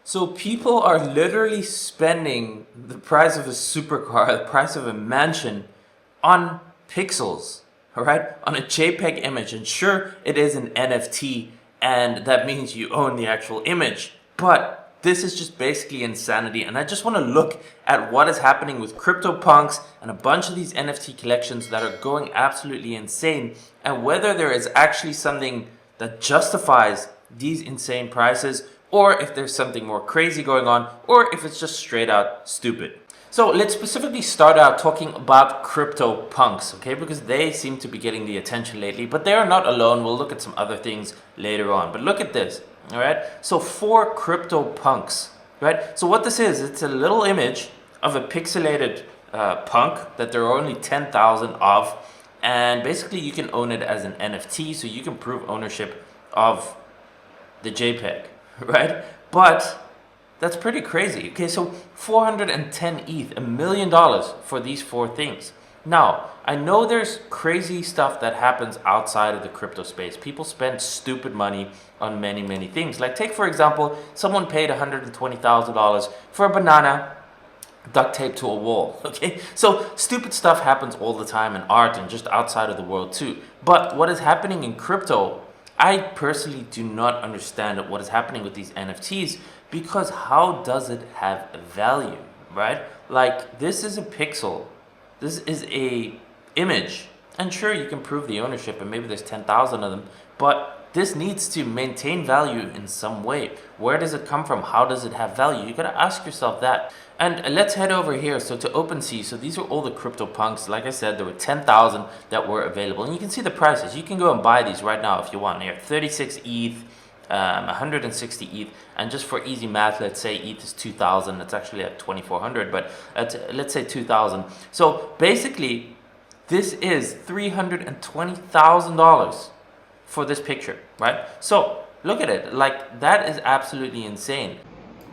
So people are literally spending the price of a supercar, the price of a mansion on pixels, all right? On a JPEG image. And sure, it is an NFT, and that means you own the actual image. But this is just basically insanity. And I just want to look at what is happening with CryptoPunks and a bunch of these NFT collections that are going absolutely insane, and whether there is actually something that justifies these insane prices, or if there's something more crazy going on, or if it's just straight out stupid. So let's specifically start out talking about CryptoPunks, okay? Because they seem to be getting the attention lately, but they are not alone. We'll look at some other things later on. But look at this, all right? So 4 CryptoPunks, right? So what this is, it's a little image of a pixelated punk that there are only 10,000 of, and basically you can own it as an NFT, so you can prove ownership of the JPEG. Right? But that's pretty crazy. Okay, so 410 ETH, $1 million for these 4 things. Now, I know there's crazy stuff that happens outside of the crypto space. People spend stupid money on many things. Like take, for example, someone paid $120,000 for a banana duct taped to a wall. Okay, so stupid stuff happens all the time in art and just outside of the world too. But what is happening in crypto, I personally do not understand what is happening with these NFTs, because how does it have value, right? Like, this is a pixel, this is a image, and sure, you can prove the ownership and maybe there's 10,000 of them, but this needs to maintain value in some way. Where does it come from? How does it have value? You gotta ask yourself that. And let's head over here. So to OpenSea, so these are all the CryptoPunks. Like I said, there were 10,000 that were available. And you can see the prices. You can go and buy these right now if you want. Here, 36 ETH, 160 ETH. And just for easy math, let's say ETH is 2,000. It's actually at 2,400, but let's say 2,000. So basically, this is $320,000 for this picture, right? So look at it. Like, that is absolutely insane.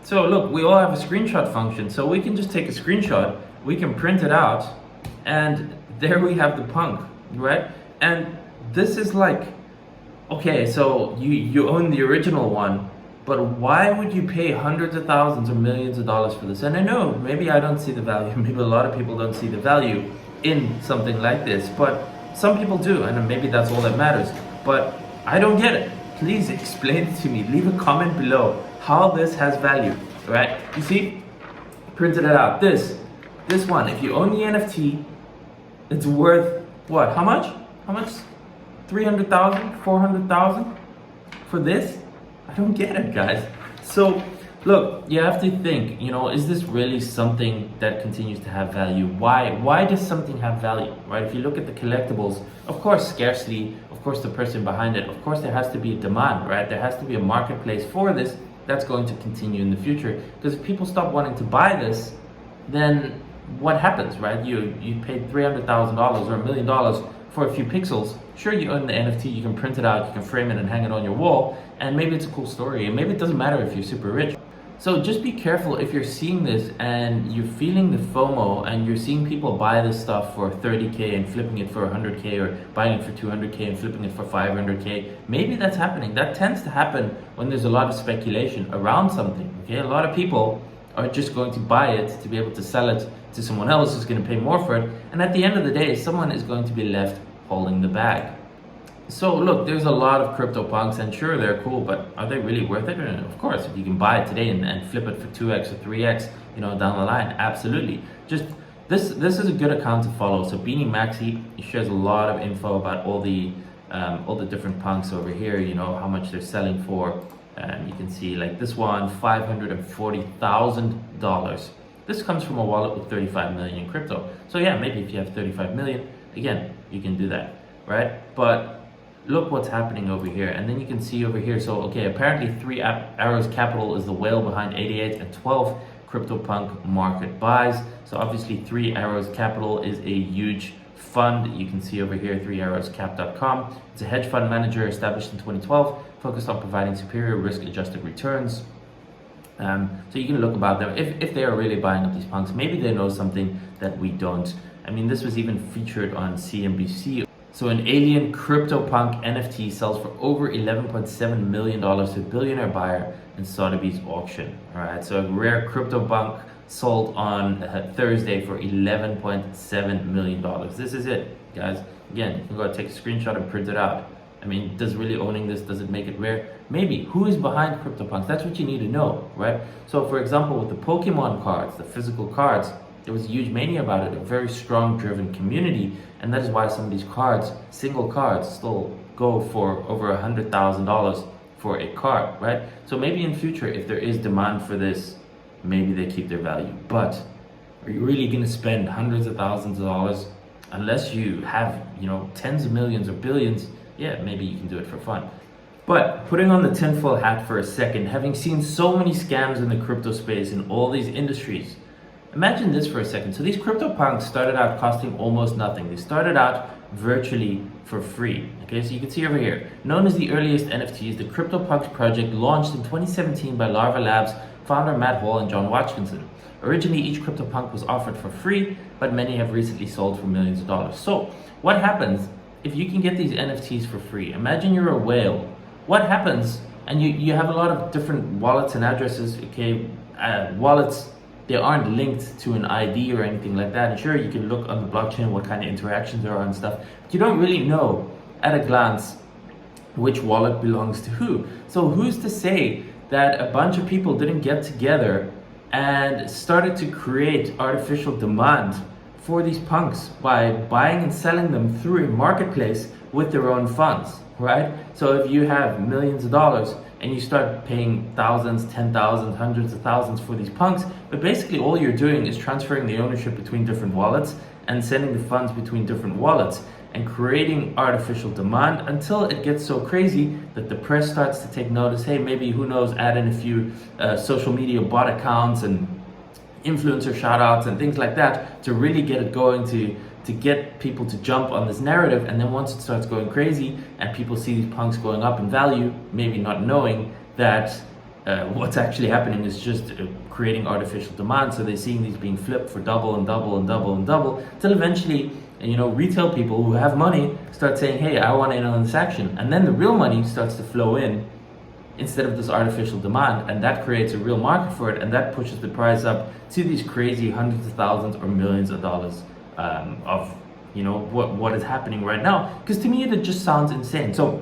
So look, we all have a screenshot function, so we can just take a screenshot, we can print it out, and there we have the punk, right? And this is like, okay, so you own the original one, but why would you pay hundreds of thousands or millions of dollars for this? And I know, maybe I don't see the value, maybe a lot of people don't see the value in something like this, but some people do, and maybe that's all that matters. But I don't get it. Please explain it to me. Leave a comment below how this has value, right? You see, printed it out. This one, if you own the NFT, it's worth what? How much? 300,000, 400,000 for this? I don't get it, guys. So look, you have to think, is this really something that continues to have value? Why does something have value, right? If you look at the collectibles, of course, scarcity, of course, the person behind it, of course, there has to be a demand, right? There has to be a marketplace for this that's going to continue in the future. Because if people stop wanting to buy this, then what happens, right? You paid $300,000 or $1 million for a few pixels. Sure, you own the NFT, you can print it out, you can frame it and hang it on your wall, and maybe it's a cool story, and maybe it doesn't matter if you're super rich. So just be careful if you're seeing this and you're feeling the FOMO and you're seeing people buy this stuff for 30K and flipping it for 100K, or buying it for 200K and flipping it for 500K. Maybe that's happening. That tends to happen when there's a lot of speculation around something, okay? A lot of people are just going to buy it to be able to sell it to someone else who's going to pay more for it. And at the end of the day, someone is going to be left holding the bag. So look, there's a lot of CryptoPunks, and sure, they're cool, but are they really worth it? And of course, if you can buy it today and flip it for 2x or 3x, down the line, absolutely. Just this is a good account to follow. So Beanie Maxi, he shares a lot of info about all the different punks over here. How much they're selling for. You can see like this one, $540,000. This comes from a wallet with 35 million in crypto. So yeah, maybe if you have 35 million, again, you can do that, right? But look what's happening over here, and then you can see over here. So okay, apparently 3 Arrows Capital is the whale behind 88 and 12 CryptoPunk market buys. So obviously 3 Arrows Capital is a huge fund. You can see over here, 3arrowscap.com. It's a hedge fund manager established in 2012, focused on providing superior risk-adjusted returns. So you can look about them. If they are really buying up these punks, maybe they know something that we don't. I mean, this was even featured on CNBC. So an alien CryptoPunk NFT sells for over $11.7 million to a billionaire buyer in Sotheby's auction. All right, so a rare CryptoPunk sold on Thursday for $11.7 million. This is it, guys. Again, you can go take a screenshot and print it out. I mean, does really owning this, does it make it rare? Maybe. Who is behind CryptoPunks? That's what you need to know, right? So for example, with the Pokemon cards, the physical cards, there was a huge mania about it, a very strong driven community, and that is why some of these cards, single cards, still go for over $100,000 for a card, right? So maybe in future, if there is demand for this, maybe they keep their value. But are you really going to spend hundreds of thousands of dollars unless you have, tens of millions or billions? Yeah, maybe you can do it for fun. But putting on the tinfoil hat for a second, having seen so many scams in the crypto space in all these industries, imagine this for a second. So these CryptoPunks started out costing almost nothing. They started out virtually for free. Okay, so you can see over here, known as the earliest NFTs, the CryptoPunks project launched in 2017 by Larva Labs founder Matt Hall and John Watkinson. Originally, each CryptoPunk was offered for free, but many have recently sold for millions of dollars. So what happens if you can get these NFTs for free? Imagine you're a whale. What happens, and you have a lot of different wallets and addresses, okay, wallets, they aren't linked to an ID or anything like that. And sure, you can look on the blockchain what kind of interactions there are and stuff, but you don't really know at a glance which wallet belongs to who. So who's to say that a bunch of people didn't get together and started to create artificial demand for these punks by buying and selling them through a marketplace with their own funds, right? So if you have millions of dollars and you start paying thousands, 10,000, hundreds of thousands for these punks, but basically all you're doing is transferring the ownership between different wallets and sending the funds between different wallets and creating artificial demand until it gets so crazy that the press starts to take notice. Hey, maybe, who knows, add in a few social media bot accounts and influencer shout outs and things like that to really get it going, to get people to jump on this narrative. And then once it starts going crazy and people see these punks going up in value, maybe not knowing that what's actually happening is just creating artificial demand. So they're seeing these being flipped for double and double and double and double, till eventually, retail people who have money start saying, hey, I want in on this action. And then the real money starts to flow in instead of this artificial demand, and that creates a real market for it, and that pushes the price up to these crazy hundreds of thousands or millions of dollars of what is happening right now. Because to me, it just sounds insane. So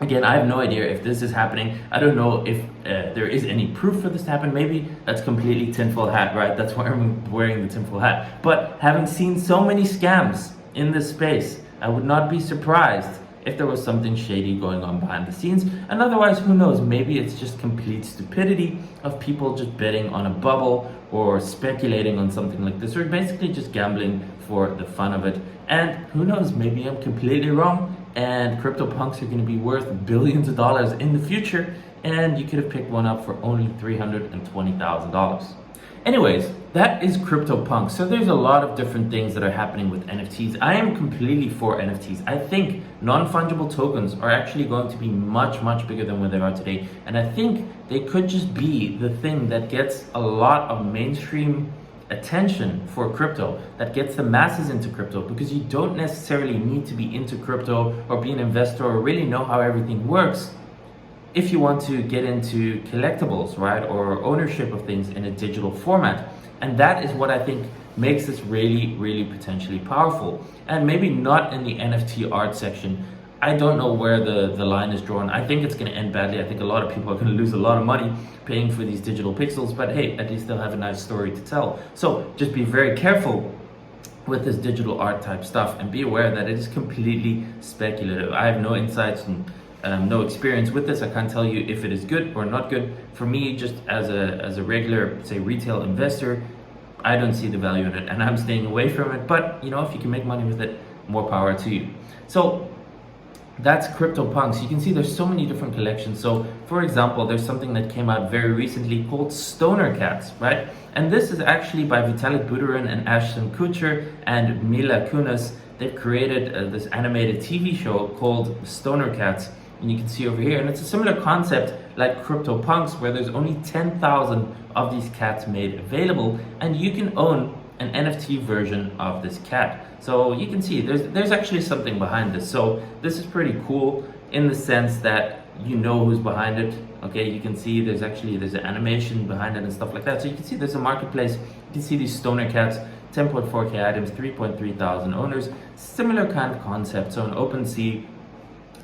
again, I have no idea if this is happening. I don't know if there is any proof for this to happen. Maybe that's completely tinfoil hat, right? That's why I'm wearing the tinfoil hat. But having seen so many scams in this space, I would not be surprised if there was something shady going on behind the scenes. And otherwise, who knows? Maybe it's just complete stupidity of people just betting on a bubble or speculating on something like this, or basically just gambling for the fun of it. And who knows? Maybe I'm completely wrong, and CryptoPunks are going to be worth billions of dollars in the future, and you could have picked one up for only $320,000. Anyways, that is CryptoPunks. So there's a lot of different things that are happening with NFTs. I am completely for NFTs. I think non-fungible tokens are actually going to be much, much bigger than where they are today. And I think they could just be the thing that gets a lot of mainstream attention for crypto, that gets the masses into crypto, because you don't necessarily need to be into crypto or be an investor or really know how everything works if you want to get into collectibles, right, or ownership of things in a digital format. And that is what I think makes this really, really potentially powerful. And maybe not in the NFT art section. I don't know where the line is drawn. I think it's going to end badly. I think a lot of people are going to lose a lot of money paying for these digital pixels, but hey, at least they'll have a nice story to tell. So just be very careful with this digital art type stuff and be aware that it is completely speculative. I have no insights and no experience with this. I can't tell you if it is good or not good. For me, just as a regular, say, retail investor, I don't see the value in it and I'm staying away from it. But if you can make money with it, more power to you. So that's CryptoPunks. You can see there's so many different collections. So for example, there's something that came out very recently called Stoner Cats, right? And this is actually by Vitalik Buterin and Ashton Kutcher and Mila Kunis. They've created this animated TV show called Stoner Cats. And you can see over here, and it's a similar concept like CryptoPunks, where there's only 10,000 of these cats made available, and you can own an NFT version of this cat. So you can see there's actually something behind this. So this is pretty cool in the sense that you know who's behind it. Okay, you can see there's an animation behind it and stuff like that. So you can see there's a marketplace. You can see these stoner cats, 10.4K items, 3.3 thousand owners, similar kind of concept. So in OpenSea,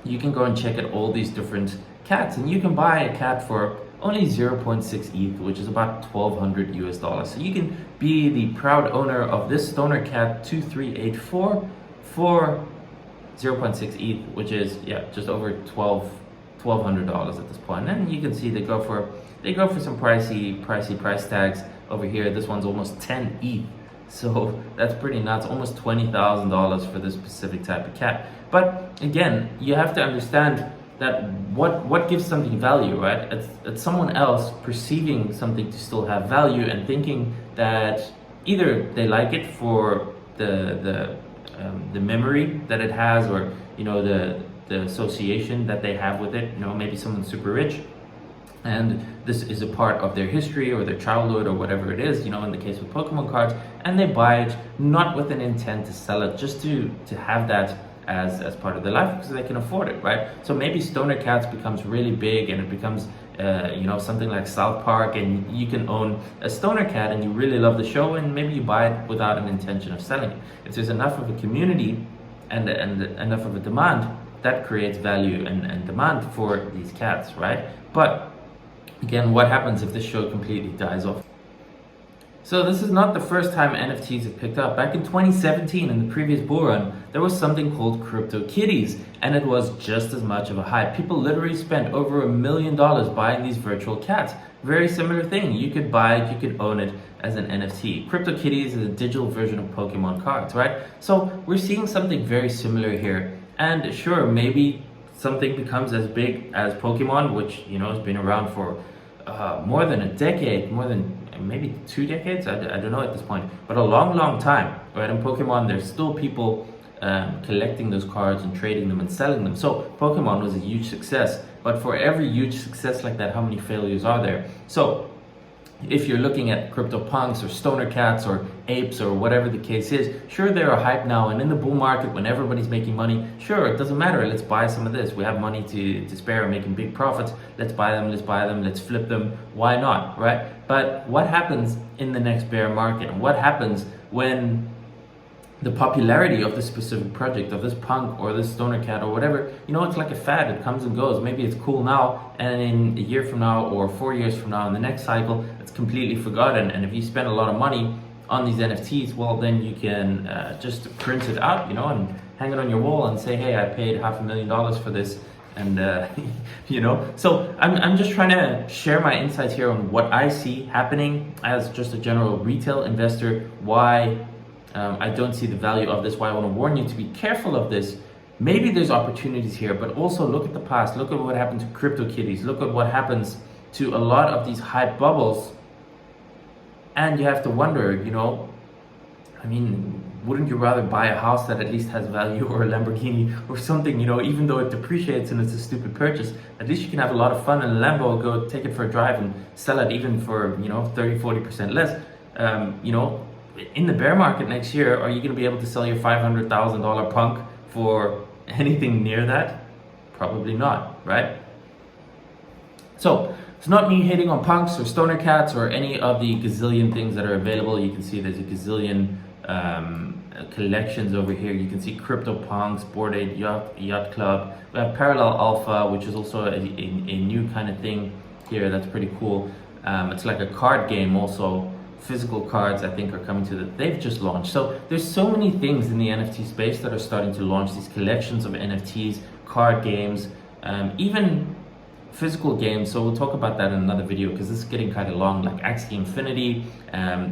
you can go and check out all these different cats, and you can buy a cat for only 0.6 ETH, which is about $1,200 US. So you can be the proud owner of this stoner cat 2384 for 0.6 ETH, which is just over $1,200 at this point. And you can see they go for some pricey price tags over here. This one's almost 10 ETH. So that's pretty nuts, almost $20,000 for this specific type of cat. But again, you have to understand that what gives something value, right? It's someone else perceiving something to still have value and thinking that either they like it for the memory that it has, or the association that they have with it. Maybe someone's super rich and this is a part of their history or their childhood or whatever it is, in the case with Pokemon cards, and they buy it not with an intent to sell it, just to have that as part of their life because they can afford it, right? So maybe stoner cats becomes really big and it becomes something like South Park, and you can own a stoner cat and you really love the show, and maybe you buy it without an intention of selling it. If there's enough of a community and enough of a demand, that creates value and demand for these cats, right? But again, what happens if this show completely dies off? So this is not the first time NFTs have picked up. Back in 2017, in the previous bull run, there was something called Cryptokitties, and it was just as much of a hype. People literally spent over $1 million buying these virtual cats. Very similar thing. You could buy it, you could own it as an NFT. Cryptokitties is a digital version of Pokemon cards, right? So we're seeing something very similar here. And sure, maybe something becomes as big as Pokemon, which has been around for more than a decade, more than maybe 2 decades, I don't know at this point, but a long time, right? In Pokemon, there's still people collecting those cards and trading them and selling them. So Pokemon was a huge success, but for every huge success like that, how many failures are there? So if you're looking at CryptoPunks or stoner cats or apes or whatever the case is, sure, they're a hype now, and in the bull market when everybody's making money, sure, it doesn't matter, let's buy some of this. We have money to spare, making big profits, let's buy them, let's flip them, why not, right? But what happens in the next bear market? What happens when the popularity of this specific project, of this punk or this stoner cat or whatever, it's like a fad, it comes and goes. Maybe it's cool now, and in a year from now or 4 years from now in the next cycle, it's completely forgotten. And if you spend a lot of money on these NFTs, well, then you can just print it out, and hang it on your wall and say, hey, I paid $500,000 for this. And so I'm just trying to share my insights here on what I see happening as just a general retail investor, why I don't see the value of this, why I want to warn you to be careful of this. Maybe there's opportunities here, but also look at the past, look at what happened to Cryptokitties, look at what happens to a lot of these hype bubbles, and you have to wonder, wouldn't you rather buy a house that at least has value, or a Lamborghini or something, even though it depreciates and it's a stupid purchase? At least you can have a lot of fun in a Lambo, go take it for a drive and sell it even for 30-40% less. In the bear market next year, are you going to be able to sell your $500,000 punk for anything near that? Probably not, right? So it's not me hating on punks or stoner cats or any of the gazillion things that are available. You can see there's a gazillion collections over here. You can see CryptoPunks, Bored Ape Yacht Club. We have Parallel Alpha, which is also a new kind of thing here. That's pretty cool. It's like a card game also. Physical cards, I think, are coming to they've just launched. So there's so many things in the NFT space that are starting to launch, these collections of NFTs, card games, even physical games. So we'll talk about that in another video because this is getting kind of long, like Axie Infinity.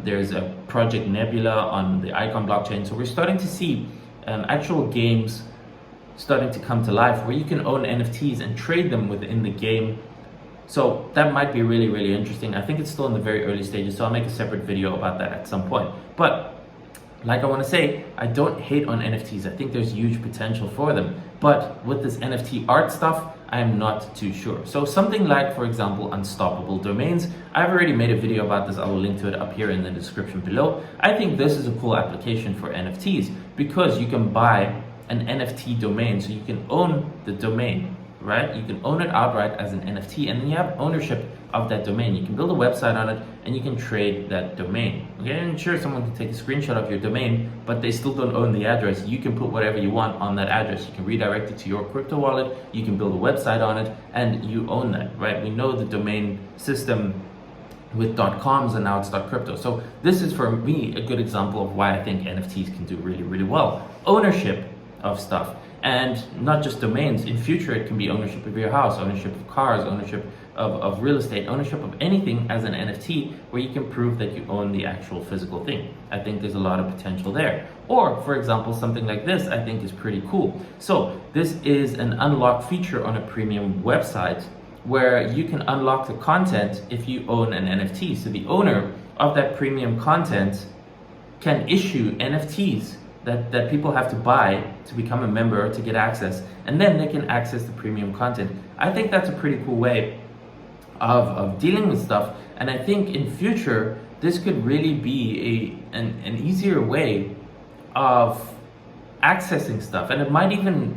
There's a Project Nebula on the Icon blockchain. So we're starting to see actual games starting to come to life where you can own NFTs and trade them within the game. So that might be really, really interesting. I think it's still in the very early stages, so I'll make a separate video about that at some point. But like I want to say, I don't hate on NFTs. I think there's huge potential for them. But with this NFT art stuff, I am not too sure. So something like, for example, unstoppable domains. I've already made a video about this. I will link to it up here in the description below. I think this is a cool application for NFTs because you can buy an NFT domain, so you can own the domain, right? You can own it outright as an NFT, and then you have ownership of that domain. You can build a website on it and you can trade that domain. Okay, and sure, someone can take a screenshot of your domain, but they still don't own the address. You can put whatever you want on that address. You can redirect it to your crypto wallet, you can build a website on it, and you own that, right? We know the domain system with .coms, and now it's .crypto. So this is, for me, a good example of why I think NFTs can do really, really well. Ownership of stuff, and not just domains. In future, it can be ownership of your house, ownership of cars, ownership of real estate, ownership of anything as an NFT, where you can prove that you own the actual physical thing. I think there's a lot of potential there. Or, for example, something like this I think is pretty cool. So this is an unlocked feature on a premium website where you can unlock the content if you own an NFT. So the owner of that premium content can issue NFTs that people have to buy to become a member to get access, and then they can access the premium content. I think that's a pretty cool way of dealing with stuff, and I think in future this could really be an easier way of accessing stuff, and it might even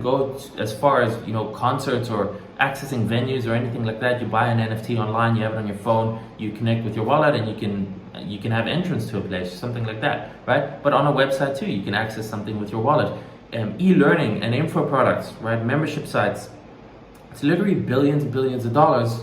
go as far as, you know, concerts or accessing venues or anything like that. You buy an NFT online, you have it on your phone, you connect with your wallet, and you can have entrance to a place, something like that, right? But on a website too, you can access something with your wallet. E-learning and info products, right? Membership sites. It's literally billions and billions of dollars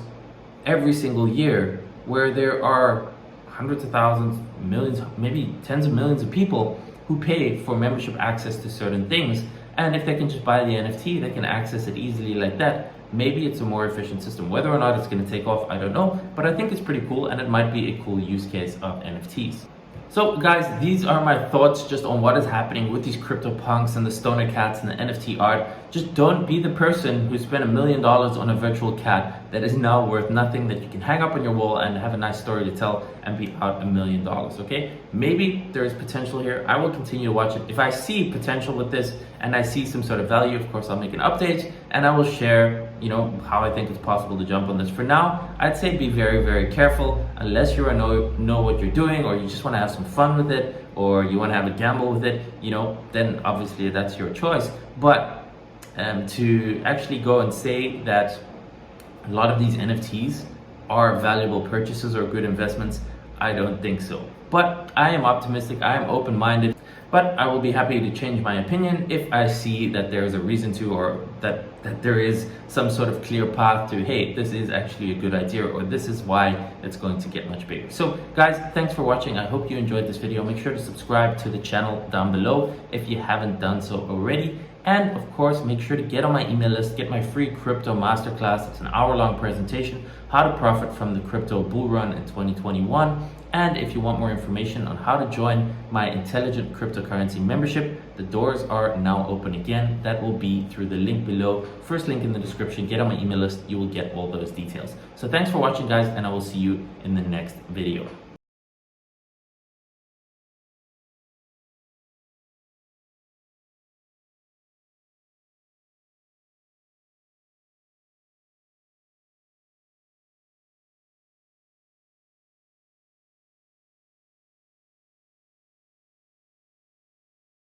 every single year, where there are hundreds of thousands, millions, maybe tens of millions of people who pay for membership access to certain things. And if they can just buy the NFT, they can access it easily like that. Maybe it's a more efficient system. Whether or not it's going to take off, I don't know, but I think it's pretty cool, and it might be a cool use case of NFTs. So guys, these are my thoughts just on what is happening with these CryptoPunks and the stoner cats and the NFT art. Just don't be the person who spent $1 million on a virtual cat that is now worth nothing, that you can hang up on your wall and have a nice story to tell and be out $1 million, okay? Maybe there is potential here. I will continue to watch it. If I see potential with this and I see some sort of value, of course, I'll make an update and I will share, you know, how I think it's possible to jump on this. For now, I'd say be very, very careful. Unless you know what you're doing, or you just want to have some fun with it, or you want to have a gamble with it, you know, then obviously that's your choice. But to actually go and say that a lot of these NFTs are valuable purchases or good investments, I don't think so. But I am optimistic, I am open-minded, but I will be happy to change my opinion if I see that there is a reason to, or that there is some sort of clear path to, hey, this is actually a good idea, or this is why it's going to get much bigger. So guys, thanks for watching. I hope you enjoyed this video. Make sure to subscribe to the channel down below if you haven't done so already. And of course, make sure to get on my email list, get my free crypto masterclass. It's an hour-long presentation, how to profit from the crypto bull run in 2021. And if you want more information on how to join my intelligent cryptocurrency membership, the doors are now open again. That will be through the link below. First link in the description. Get on my email list. You will get all those details. So thanks for watching, guys, and I will see you in the next video.